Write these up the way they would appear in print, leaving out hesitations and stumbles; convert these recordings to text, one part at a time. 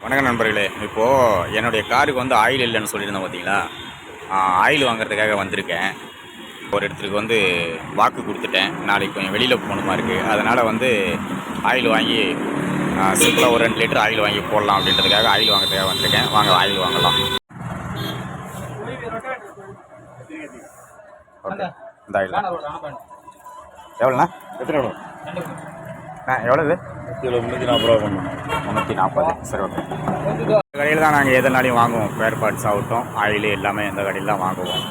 வணக்கம் நண்பர்களே. இப்போது என்னுடைய காருக்கு வந்து ஆயில் இல்லைன்னு சொல்லியிருந்தேன் பார்த்தீங்களா. ஆயில் வாங்குறதுக்காக வந்திருக்கேன். ஒரு இடத்துக்கு வந்து வாக்கு கொடுத்துட்டேன். நாளைக்கு கொஞ்சம் வெளியில் போகணுமா இருக்குது. அதனால் வந்து ஆயில் வாங்கி சிம்பிளாக ஒரு 2 லிட்டர் ஆயில் வாங்கி போடலாம் அப்படின்றதுக்காக ஆயில் வாங்குறதுக்காக வந்திருக்கேன். வாங்க ஆயில் வாங்கலாம். ஓகே, இந்த ஆயில் எவ்வளோண்ணா? எத்தனை வேணும்? எவ்வளவு? கிலோ 340 ரூபா பண்ணணும். 340. சரி, ஓகே. இந்த கடையில் தான் நாங்கள் எதனாலையும் வாங்குவோம். ஸ்பேர் பார்ட்ஸ் ஆகட்டும், ஆயில் எல்லாமே இந்த கடையில் தான் வாங்குவோம்.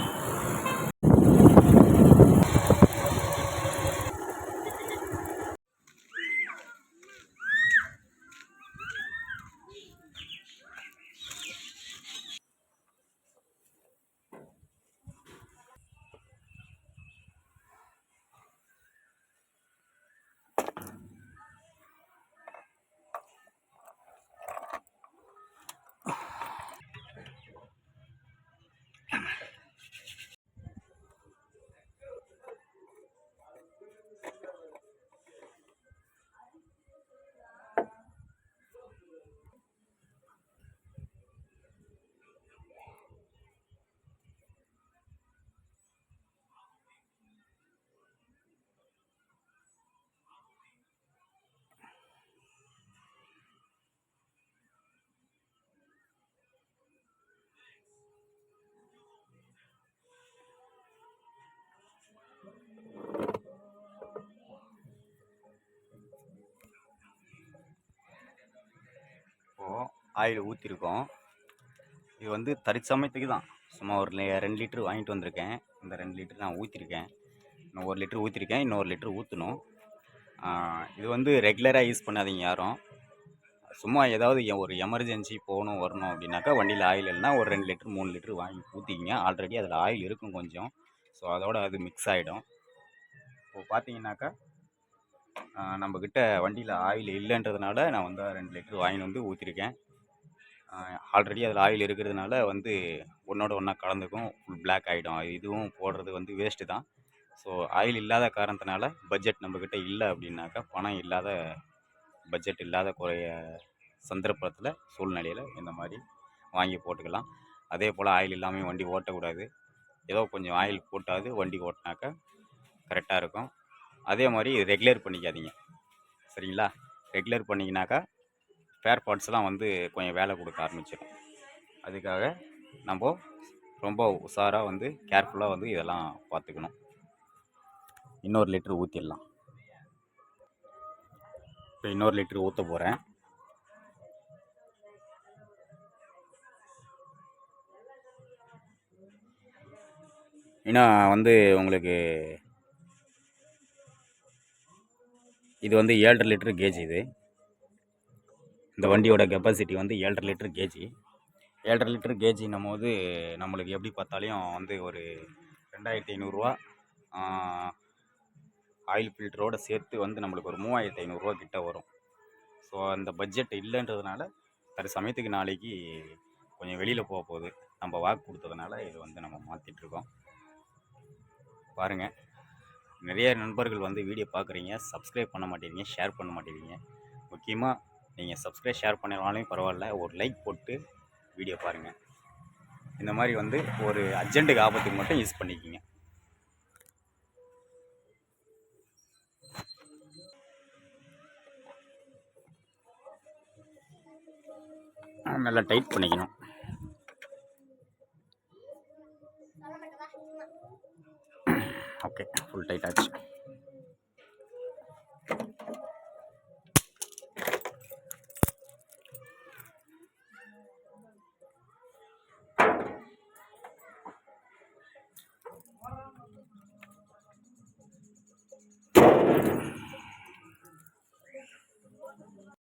ஆயில் ஊற்றிருக்கோம். இது வந்து தற்சமயத்துக்கு தான். சும்மா ஒரு 2 லிட்டர் வாங்கிட்டு வந்திருக்கேன். இந்த 2 லிட்டர் நான் ஊற்றிருக்கேன். இன்னும் 1 லிட்டர் ஊற்றிருக்கேன். இன்னொரு லிட்டர் ஊற்றணும். இது வந்து ரெகுலராக யூஸ் பண்ணாதீங்க யாரும். சும்மா ஏதாவது ஒரு எமர்ஜென்சி போகணும் வரணும் அப்படின்னாக்கா வண்டியில் ஆயில் இல்லைனா ஒரு 2 லிட்டர் 3 லிட்டர் வாங்கி ஊற்றிக்கிங்க. ஆல்ரெடி அதில் ஆயில் இருக்கும் கொஞ்சம். ஸோ அதோட அது மிக்ஸ் ஆகிடும். இப்போ பார்த்தீங்கன்னாக்கா நம்மக்கிட்ட வண்டியில் ஆயில் இல்லைன்றதுனால நான் வந்து 2 லிட்டர் வாங்கிட்டு வந்து ஊற்றிருக்கேன். ஆல்ரெடி அதில் ஆயில் இருக்கிறதுனால வந்து ஒன்றோட ஒன்றா கலந்துக்கும், ஃபுல் பிளாக் ஆகிடும். இதுவும் போடுறது வந்து வேஸ்ட்டு தான். ஸோ ஆயில் இல்லாத காரணத்தினால பட்ஜெட் நம்மக்கிட்ட இல்லை அப்படின்னாக்கா, பணம் இல்லாத பட்ஜெட் இல்லாத குறைய சந்தர்ப்பத்தில் சூழ்நிலையில் இந்த மாதிரி வாங்கி போட்டுக்கலாம். அதே போல் ஆயில் இல்லாமல் வண்டி ஓட்டக்கூடாது. ஏதோ கொஞ்சம் ஆயில் போட்டாவது வண்டி ஓட்டினாக்கா கரெக்டாக இருக்கும். அதே மாதிரி ரெகுலர் பண்ணிக்காதீங்க, சரிங்களா? ரெகுலர் பண்ணிங்கனாக்கா ஸ்பேர் பார்ட்ஸ்லாம் வந்து கொஞ்சம் வேலை கொடுக்க ஆரம்பிச்சிடும். அதுக்காக நம்ம ரொம்ப உஷாராக வந்து கேர்ஃபுல்லாக வந்து இதெல்லாம் பார்த்துக்கணும். இன்னொரு லிட்டர் ஊற்றிடலாம். இப்போ இன்னொரு லிட்டர் ஊற்ற போகிறேன். ஏன்னா வந்து உங்களுக்கு இது வந்து 7.5 லிட்டர் கேஜ். இது இந்த வண்டியோட கெப்பாசிட்டி வந்து 7.5 லிட்டர் கேஜி. 7.5 லிட்டர் கேஜின்னும் போது நம்மளுக்கு எப்படி பார்த்தாலையும் வந்து ஒரு 2500 ஆயில் ஃபில்டரோடு சேர்த்து வந்து நம்மளுக்கு ஒரு 3500 கிட்ட வரும். ஸோ அந்த பட்ஜெட் இல்லைன்றதுனால சமயத்துக்கு நாளைக்கு கொஞ்சம் வெளியில் போக போகுது. நம்ம வாக்கு கொடுத்ததுனால இது வந்து நம்ம மாற்றிட்டுருக்கோம். பாருங்கள், நிறைய நண்பர்கள் வந்து வீடியோ பார்க்குறீங்க, சப்ஸ்கிரைப் பண்ண மாட்டேங்கிறீங்க, ஷேர் பண்ண மாட்டேங்கிறீங்க. முக்கியமாக நீங்கள் சப்ஸ்கிரைப் ஷேர் பண்ணனாலும் பரவாயில்ல, ஒரு லைக் போட்டு வீடியோ பாருங்கள். இந்த மாதிரி வந்து ஒரு அர்ஜென்ட்டுக்கு ஆபத்துக்கு மட்டும் யூஸ் பண்ணிக்கிங்க. நல்லா டைட் பண்ணிக்கணும். ஓகே, ஃபுல் டைட் ஆச்சு.